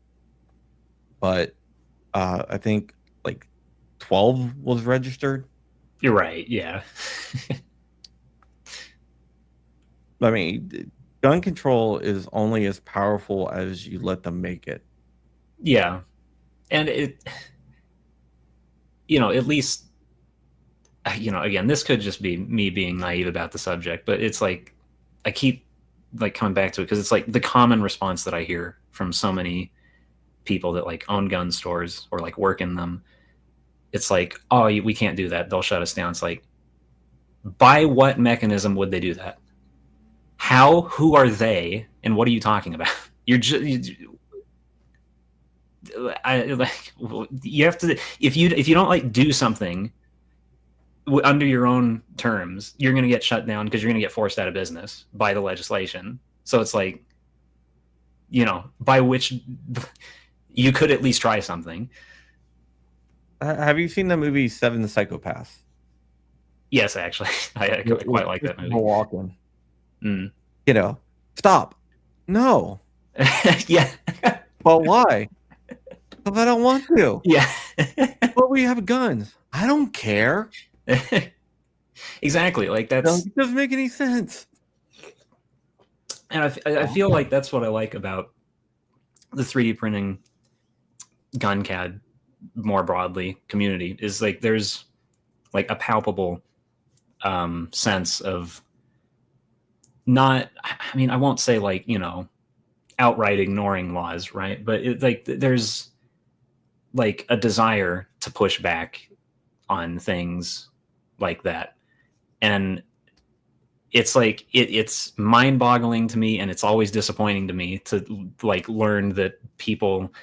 But I think like 12 was registered. You're right. Yeah. I mean, gun control is only as powerful as you let them make it. Yeah. And it, you know, at least, you know, again, this could just be me being naive about the subject, but it's like, I keep like coming back to it because it's like the common response that I hear from so many people that like own gun stores or like work in them. It's like, oh, we can't do that. They'll shut us down. It's like, by what mechanism would they do that? How? Who are they? And what are you talking about? You're just, you have to, if you don't like do something under your own terms, you're going to get shut down because you're going to get forced out of business by the legislation. So it's like, you know, by which you could at least try something. Have you seen the movie Seven the Psychopaths? Yes, actually. I quite like that movie. Walking. You know, stop. No. Yeah. Well, why? Because I don't want to. Yeah. But we have guns. I don't care. Exactly. Like that's. It doesn't make any sense. And I feel like that's what I like about the 3D printing gun CAD more broadly community is like there's like a palpable sense of not, I mean, I won't say like, you know, outright ignoring laws, right? But it, like there's like a desire to push back on things like that. And it's like it's mind-boggling to me, and it's always disappointing to me to like learn that people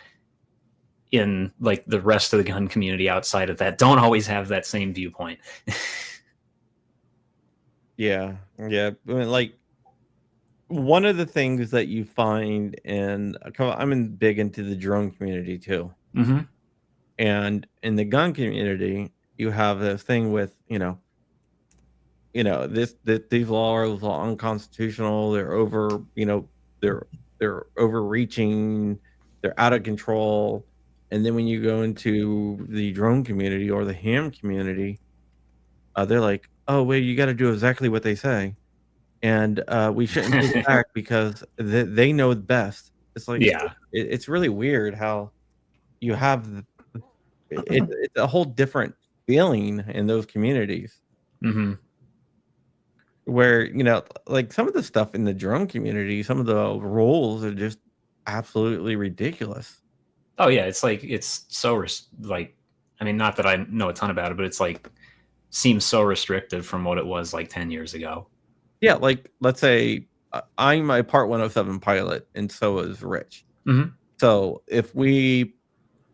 in like the rest of the gun community outside of that don't always have that same viewpoint. Yeah. I mean, like one of the things that you find big into the drone community too. Mm-hmm. And in the gun community, you have this thing with these laws are unconstitutional. They're over, they're overreaching. They're out of control. And then when you go into the drone community or the ham community, they're like, "Oh, wait, you got to do exactly what they say." And we shouldn't push back because they know best. It's like Yeah. it's really weird how you have it's a whole different feeling in those communities Hmm. where like some of the stuff in the drone community, some of the rules are just absolutely ridiculous. Oh yeah, it's like it's so like, I mean, not that I know a ton about it, but it's like seems so restrictive from what it was like 10 years ago. Yeah, like let's say I'm a Part 107 pilot, and so is Rich. Mhm. So if we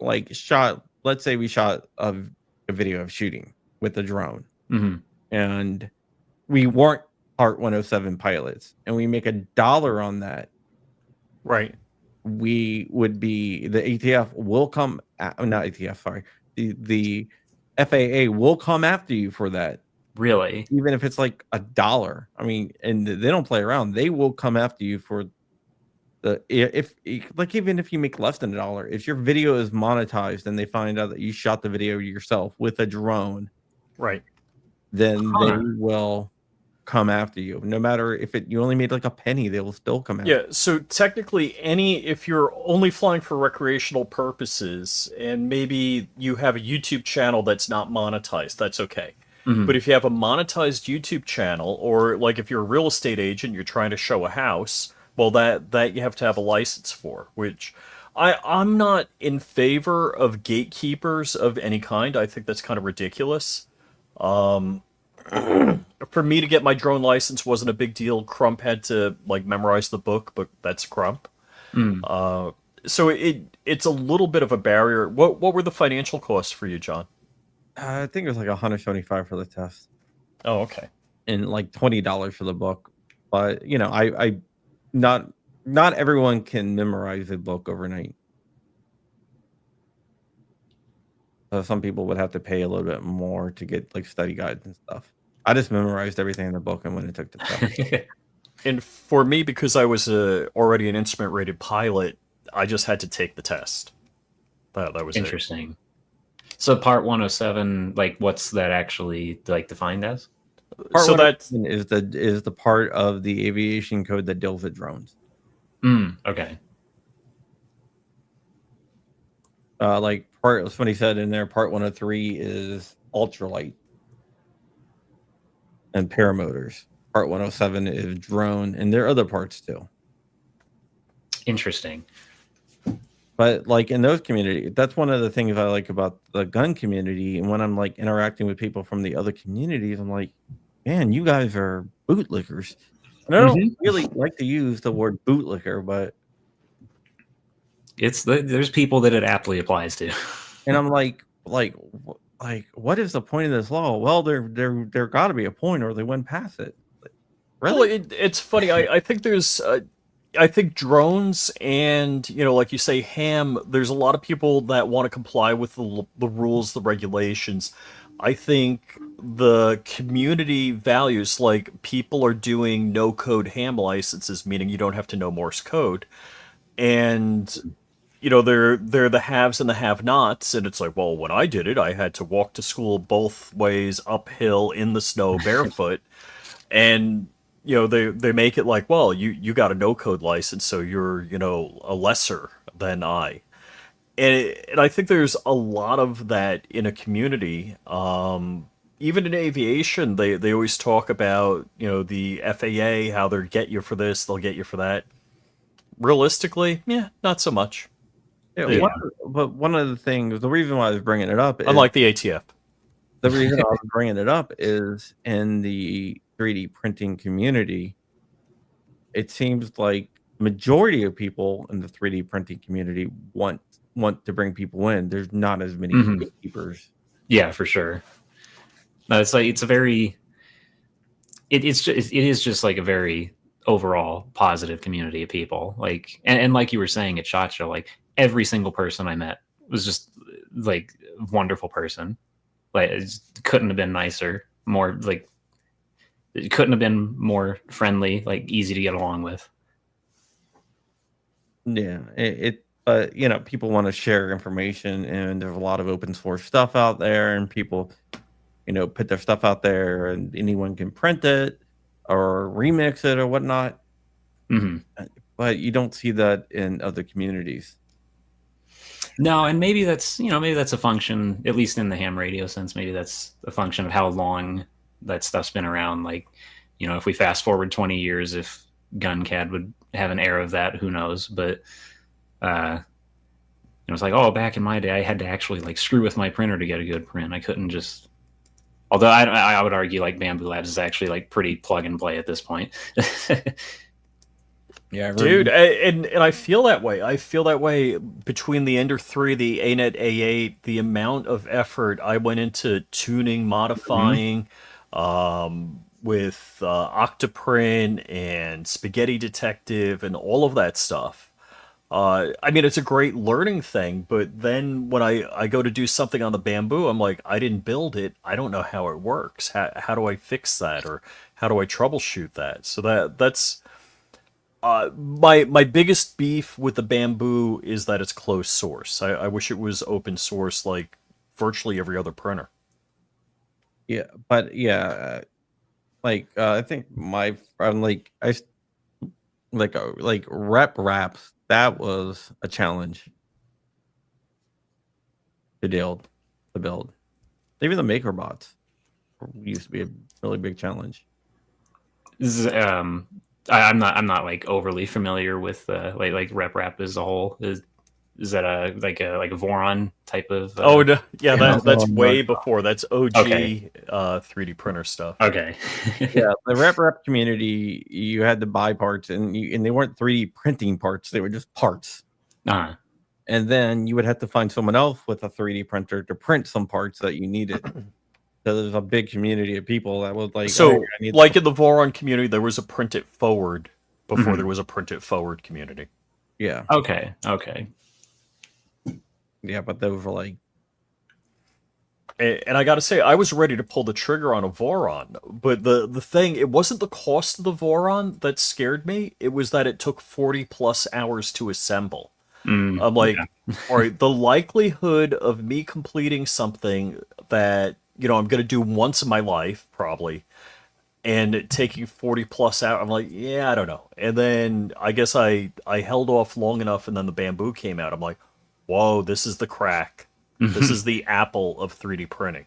let's say we shot a video of shooting with a drone, Mhm. and we weren't Part 107 pilots, and we make $1 on that, Right. we would be the ATF will come not ATF, sorry. The FAA will come after you for that, Really? even if it's like $1. I mean, and they don't play around. They will come after you for if like even if you make less than $1, if your video is monetized and they find out that you shot the video yourself with a drone, Right. then they Huh. will come after you. No matter if you only made like a penny, they will still come after you. Yeah, so technically if you're only flying for recreational purposes and maybe you have a YouTube channel that's not monetized, that's okay. Mhm. But if you have a monetized YouTube channel, or like if you're a real estate agent, you're trying to show a house, well, that you have to have a license for, which I'm not in favor of gatekeepers of any kind. I think that's kind of ridiculous. For me to get my drone license wasn't a big deal. Crump had to like memorize the book, but that's Crump. Mm. So it's a little bit of a barrier. What were the financial costs for you, John? I think it was like 175 for the test Oh, okay. and like $20 for the book. But I not everyone can memorize a book overnight. So some people would have to pay a little bit more to get like study guides and stuff. I just memorized everything in the book and when I took the test. And for me, because I was already an instrument rated pilot, I just had to take the test. That was Interesting. So Part 107, like what's that actually like defined as? it. Part So one that's is the part of the aviation code that deals with drones. Okay. Like part somebody said in there, Part 103 is ultralight and paramotors. Part 107 is drone, and there are other parts too. Interesting. But like in those communities, that's one of the things I like about the gun community. And when I'm like interacting with people from the other communities, I'm like, man, you guys are bootlickers. And I don't really like to use the word bootlicker, but There's people that it aptly applies to. and I'm like, what is the point of this law? Well, there got to be a point, or they wouldn't pass it. Like, well, really? it's funny. I think there's I think drones and like you say, ham. There's a lot of people that want to comply with the rules, the regulations. I think the community values, like people are doing no code ham licenses, meaning you don't have to know Morse code, and they're the haves and the have-nots, and it's like, well, when I did it, I had to walk to school both ways uphill in the snow barefoot, and they make it like, well, you got a no-code license, so you're a lesser than I, and I think there's a lot of that in a community. Even in aviation, they always talk about the FAA, how they'll get you for this, they'll get you for that. Realistically, yeah, not so much. Yeah. Yeah. But one of the things, the reason why I was bringing it up, Unlike the ATF. the reason I was bringing it up is in the 3D printing community, it seems like majority of people in the 3D printing community want to bring people in. There's not as many gatekeepers. Yeah, for sure. No, it's like it's a very it is just like a very overall positive community of people. Like and like you were saying at SHOT Show, like every single person I met was just like a wonderful person. Like it couldn't have been nicer, more like it couldn't have been more friendly, like easy to get along with. Yeah, but people want to share information, and there's a lot of open source stuff out there, and people, put their stuff out there, and anyone can print it or remix it or whatnot. Hmm. But you don't see that in other communities. No, and maybe that's a function, at least in the ham radio sense. Maybe that's a function of how long that stuff's been around. Like, if we fast forward 20 years, if GunCAD would have an era of that, who knows? But it's like, oh, back in my day, I had to actually like screw with my printer to get a good print. I couldn't just. Although I would argue like Bamboo Labs is actually like pretty plug and play at this point. Yeah, dude, and I feel that way. I feel that way between the Ender 3, the ANET A8, the amount of effort I went into tuning, modifying, with Octoprint and Spaghetti Detective and all of that stuff. I mean, it's a great learning thing, but then when I go to do something on the Bamboo, I'm like, I didn't build it. I don't know how it works. How do I fix that, or how do I troubleshoot that? So that's my biggest beef with the Bamboo is that it's closed source. I wish it was open source like virtually every other printer. Yeah, but yeah, I think my friend rep wraps, that was a challenge to build. Even the maker bots used to be a really big challenge. This is, I'm not like overly familiar with like RepRap as a whole. Is that a Voron type of? Oh no, yeah, that's no, way no. before. That's OG Okay. 3D printer stuff. Okay. Yeah, the RepRap community, you had to buy parts, and they weren't 3D printing parts; they were just parts. Uh-huh. And then you would have to find someone else with a 3D printer to print some parts that you needed. So there's a big community of people that was like, So, "Hey, I need like in the Voron community, there was a print it forward before Mhm. there was a print it forward community. yeah, Okay. yeah," but those were like, And I got to say, I was ready to pull the trigger on a Voron, but the thing, it wasn't the cost of the Voron that scared me. It was that it took 40 plus hours to assemble. I'm like, all right, the likelihood of me completing something that, I'm going to do once in my life, probably, and it taking 40 plus hours, I'm like, yeah, I don't know. And then I guess I held off long enough, and then the Bamboo came out. I'm like, whoa, this is the crack. This is the Apple of 3D printing.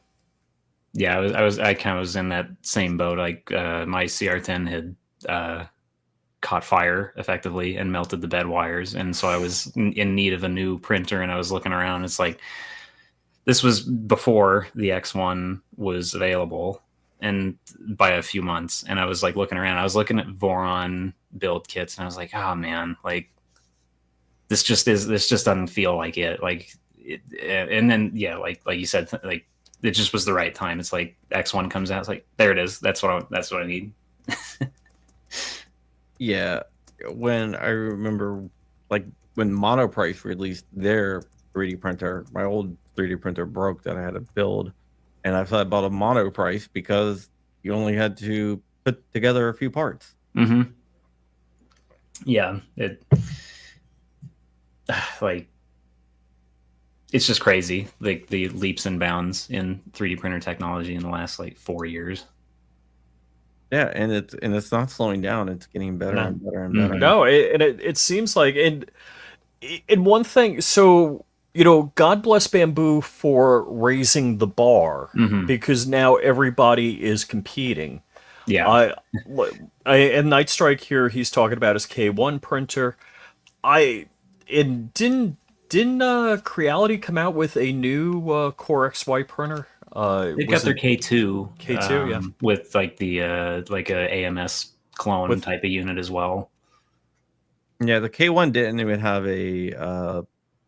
Yeah, I kind of was in that same boat. Like my CR10 had caught fire effectively and melted the bed wires, and so I was in need of a new printer. And I was looking around. It's like this was before the X1 was available, and by a few months. And I was like looking around. I was looking at Voron build kits, and I was like, oh man, like this just doesn't feel like it. Like. And then like you said, like it just was the right time. It's like X1 comes out, it's like there it is. That's what I need. yeah. When I remember, like when Monoprice released their 3D printer, my old 3D printer broke that I had to build, and I thought about a Monoprice because you only had to put together a few parts. Mm-hmm. Yeah, it like. It's just crazy, like the leaps and bounds in 3D printer technology in the last like 4 years. Yeah, and it's not slowing down. It's getting better and better and better. No, it seems like, and one thing, so God bless Bamboo for raising the bar, because now everybody is competing. Yeah, and Night Strike here, he's talking about his K1 printer. Didn't Creality come out with a new Core XY printer? they've got their K2, K2, yeah, with like the like a AMS clone type of unit as well. Yeah, the K1 didn't even have a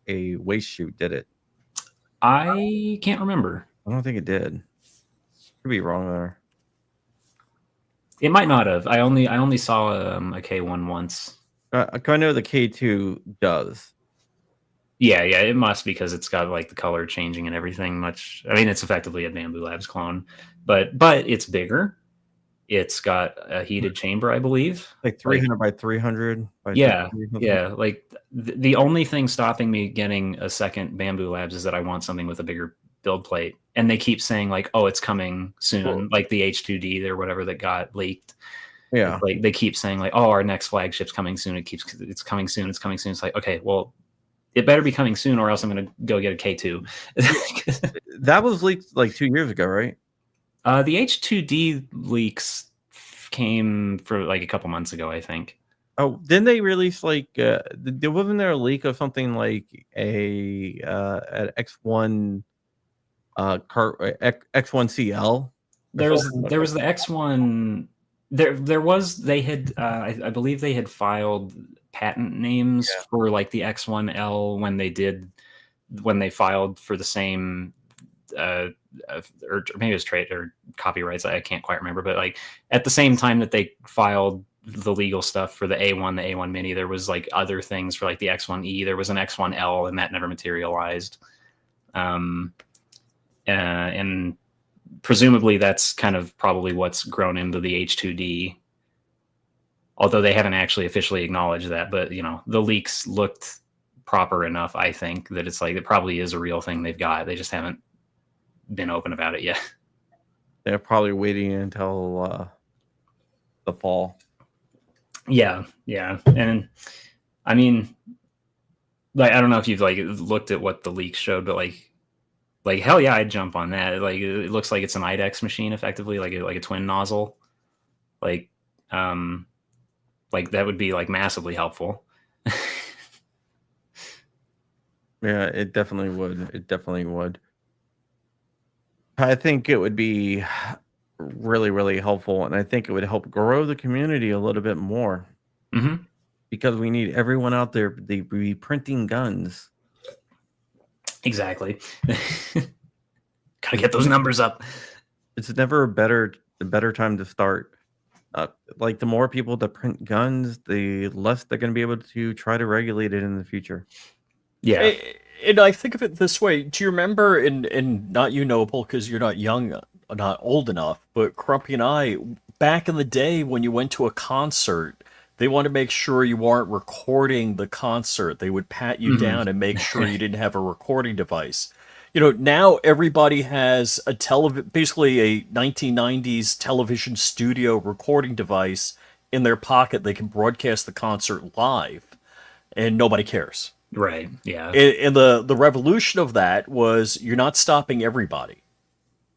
waste chute, did it? I can't remember. I don't think it did. Could be wrong there. It might not have. I only saw a K1 once. I know the K2 does. Yeah, yeah, it must because it's got like the color changing and everything. Much, I mean, it's effectively a Bamboo Labs clone, but it's bigger. It's got a heated chamber, I believe. Like 300 by 300 by Yeah, 50 or something. yeah. Like the only thing stopping me getting a second Bamboo Labs is that I want something with a bigger build plate, and they keep saying like, "Oh, it's coming soon," Well, like the H2D or whatever that got leaked. yeah. It's like they keep saying like, "Oh, our next flagship's coming soon." It's coming soon. It's coming soon. It's like, okay, well, it better be coming soon, or else I'm gonna go get a K2. That was leaked like 2 years ago, right? The H2D leaks came for like a couple months ago, I think. Oh, didn't they release like there wasn't there a leak of something like an X1 X1 CL? There was the X1. There was they had I believe they had filed patent names for like the X1L when they filed for the same or maybe it was trade or copyrights. I can't quite remember, but like at the same time that they filed the legal stuff for the A1, the A1 Mini, there was like other things for like the X1E. There was an X1L, and that never materialized. And presumably that's kind of probably what's grown into the H2D. Although they haven't actually officially acknowledged that, but you know, the leaks looked proper enough, I think, that it's like it probably is a real thing they've got. They just haven't been open about it yet. They're probably waiting until the fall. Yeah, yeah. And I mean, like I don't know if you've like looked at what the leaks showed, but like hell yeah, I'd jump on that. Like it looks like it's an IDEX machine, effectively, like a twin nozzle. Like that would be like massively helpful. Yeah, it definitely would. It definitely would. I think it would be really, really helpful, and I think it would help grow the community a little bit more. Mm-hmm. Because we need everyone out there to be printing guns. Exactly. Gotta get those numbers up. It's never a better time to start. Like the more people that print guns, the less they're going to be able to try to regulate it in the future. Yeah. And I think of it this way. Do you remember, in not you, Nopel, because you're not young, not old enough, but Crumpy and I, back in the day when you went to a concert, they wanted to make sure you weren't recording the concert. They would pat you down and make sure you didn't have a recording device. You know, now everybody has basically a 1990s television studio recording device in their pocket. They can broadcast the concert live, and nobody cares. Right. Yeah. And the revolution of that was you're not stopping everybody.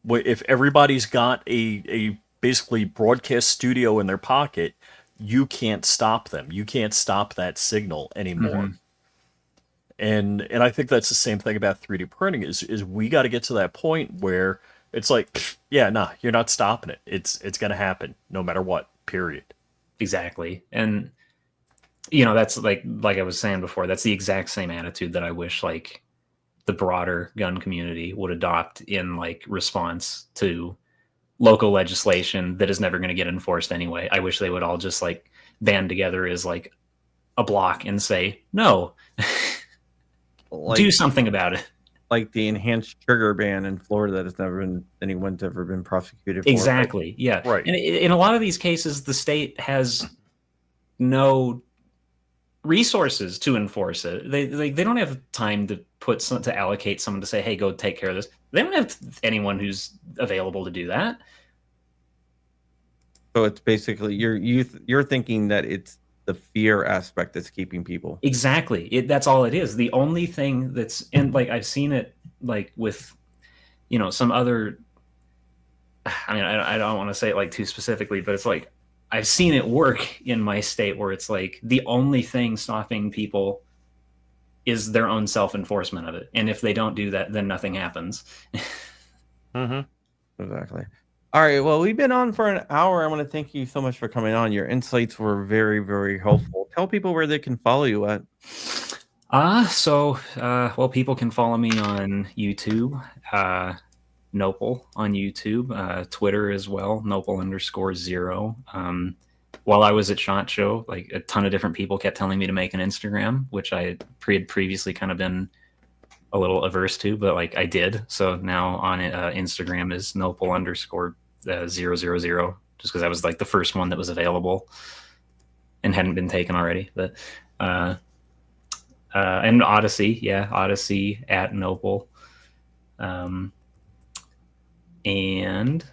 If everybody's got a basically broadcast studio in their pocket, you can't stop them. You can't stop that signal anymore. And I think that's the same thing about 3D printing is we got to get to that point where it's like, yeah, nah, you're not stopping it. It's going to happen no matter what, period. Exactly. And you know, that's like I was saying before, that's the exact same attitude that I wish like the broader gun community would adopt in like response to local legislation that is never going to get enforced anyway. I wish they would all just like band together as like a block and say, no, do something about it. Like the enhanced trigger ban in Florida that has never been anyone's ever been prosecuted for. Exactly. Yeah. Right. And in a lot of these cases, the state has no resources to enforce it. They don't have time to allocate someone to say, hey, go take care of this. They don't have anyone who's available to do that. So it's basically you're thinking that it's the fear aspect that's keeping people. Exactly. That's all it is. The only thing that's, and like I've seen it like with, you know, some other, I mean, I don't want to say it like too specifically, but it's like I've seen it work in my state where it's like the only thing stopping people is their own self-enforcement of it. And if they don't do that, then nothing happens. Exactly. All right. Well, we've been on for an hour. I want to thank you so much for coming on. Your insights were very, very helpful. Tell people where they can follow you at. Well, people can follow me on YouTube, Nopel on YouTube, Twitter as well, Nopel_0. while I was at SHOT Show, like a ton of different people kept telling me to make an Instagram, which I had previously kind of been a little averse to, but like I did. So now on Instagram is Nopel _000, just because that was like the first one that was available and hadn't been taken already. But and Odyssey at Nopel. And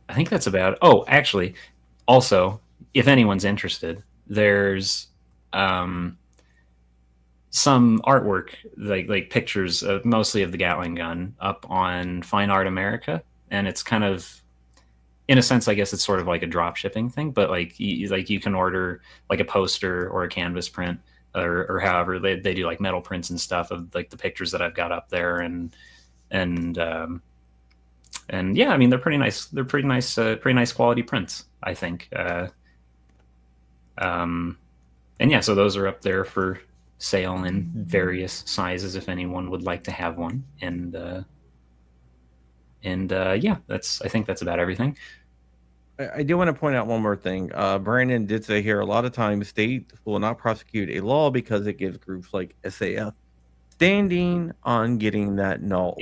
I think that's about it. Oh, actually, also, if anyone's interested, there's some artwork, like pictures, mostly of the Gatling gun, up on Fine Art America, and it's kind of, in a sense, I guess it's sort of like a drop shipping thing, but like you can order like a poster or a canvas print, or however they do like metal prints and stuff of like the pictures that I've got up there, and yeah, I mean they're pretty nice. They're pretty nice quality prints, I think. And yeah, so those are up there for sale in various sizes if anyone would like to have one. And yeah, I think that's about everything. I do want to point out one more thing. Brandon did say here a lot of times states will not prosecute a law because it gives groups like SAF standing on getting that law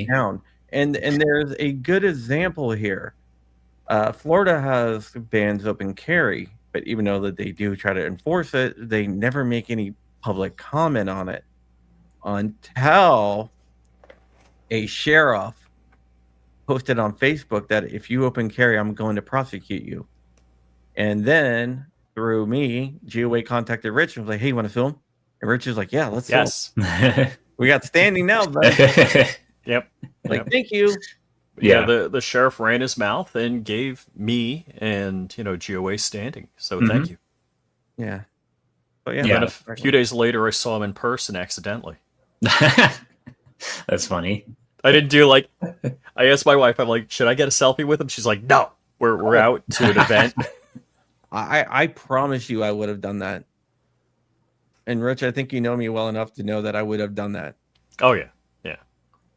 down. And there's a good example here. Florida has bans open carry, but even though that they do try to enforce it, they never make any public comment on it until a sheriff posted on Facebook that if you open carry, I'm going to prosecute you. And then through me, Jcl contacted Rich and was like, "Hey, you want to film?" And Rich was like, "Yeah, let's film." We got standing now, bud. Yep. Like, thank you. Yeah, the sheriff ran his mouth and gave me and GOA standing. So thank you. Yeah. But yeah, And then a few days later, I saw him in person accidentally. That's funny. I didn't do like. I asked my wife, I'm like, should I get a selfie with him? She's like, no, we're out to an event. I promise you, I would have done that. And Rich, I think you know me well enough to know that I would have done that. Oh yeah.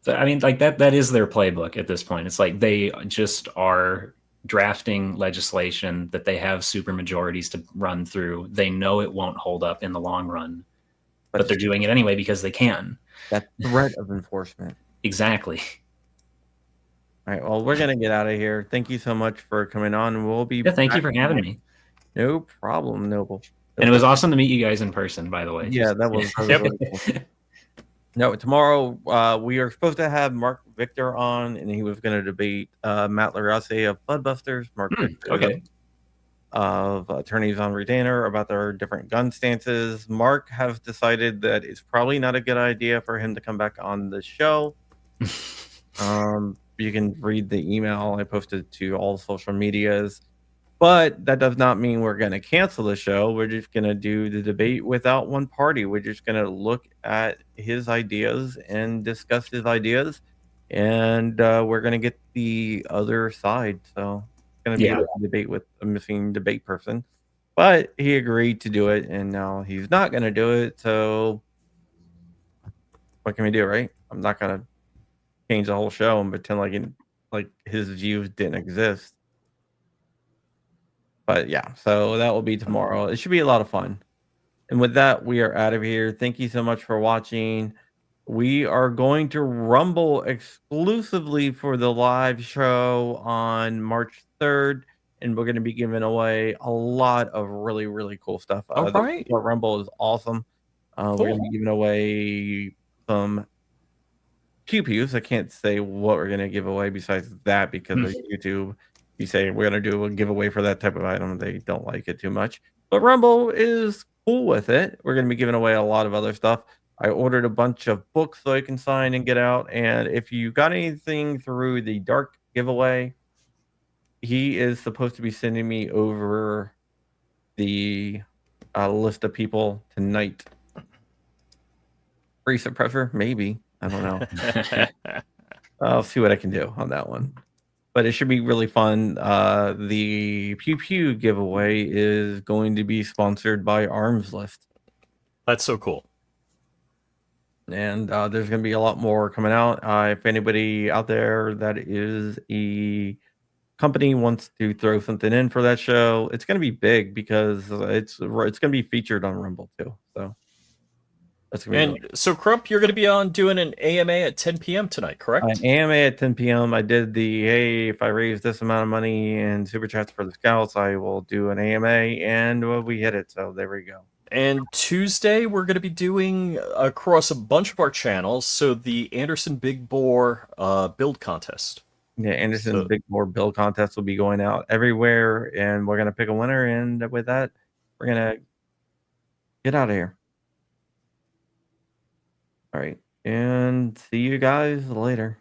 So, I mean, like that is their playbook at this point. It's like they just are drafting legislation that they have super majorities to run through. They know it won't hold up in the long run, but they're doing it anyway because they can. That threat of enforcement. Exactly. All right. Well, we're gonna get out of here. Thank you so much for coming on. We'll be. Yeah, thank you for having me. No problem, Noble. And it was awesome to meet you guys in person, by the way. Yeah, that was really cool. No, tomorrow we are supposed to have Mark Victor on, and he was going to debate Matt Larase of Floodbusters, Mark Victor of Attorneys on Retainer about their different gun stances. Mark has decided that it's probably not a good idea for him to come back on the show. You can read the email I posted to all social medias. But that does not mean we're going to cancel the show. We're just going to do the debate without one party. We're just going to look at his ideas and discuss his ideas. And we're going to get the other side. So it's going to be a debate with a missing debate person. But he agreed to do it, and now he's not going to do it. So what can we do, right? I'm not going to change the whole show and pretend like his views didn't exist. But yeah, so that will be tomorrow. It should be a lot of fun. And with that, we are out of here. Thank you so much for watching. We are going to Rumble exclusively for the live show on March 3rd. And we're going to be giving away a lot of really, really cool stuff. All right. Rumble is awesome. Cool. We're going to be giving away some pew-pews. I can't say what we're going to give away besides that because of YouTube. You say we're going to do a giveaway for that type of item, they don't like it too much. But Rumble is cool with it. We're going to be giving away a lot of other stuff. I ordered a bunch of books so I can sign and get out. And if you got anything through the Dark giveaway, he is supposed to be sending me over the list of people tonight. Free suppressor? Maybe. I don't know. I'll see what I can do on that one. But it should be really fun. The Pew Pew giveaway is going to be sponsored by Arms List. That's so cool. And there's going to be a lot more coming out. If anybody out there that is a company wants to throw something in for that show, it's going to be big because it's going to be featured on Rumble too. So that's going to be really And so, Crump, you're going to be on doing an AMA at 10 p.m. tonight, correct? an AMA at 10 p.m. I did the hey, if I raise this amount of money in super chats for the scouts, I will do an AMA, and we hit it. So there we go. And Tuesday, we're going to be doing across a bunch of our channels, so the Anderson Big Bore build contest. Yeah, Anderson's So- Big Board Build Contest will be going out everywhere, and we're going to pick a winner. And with that, we're going to get out of here. All right. And see you guys later.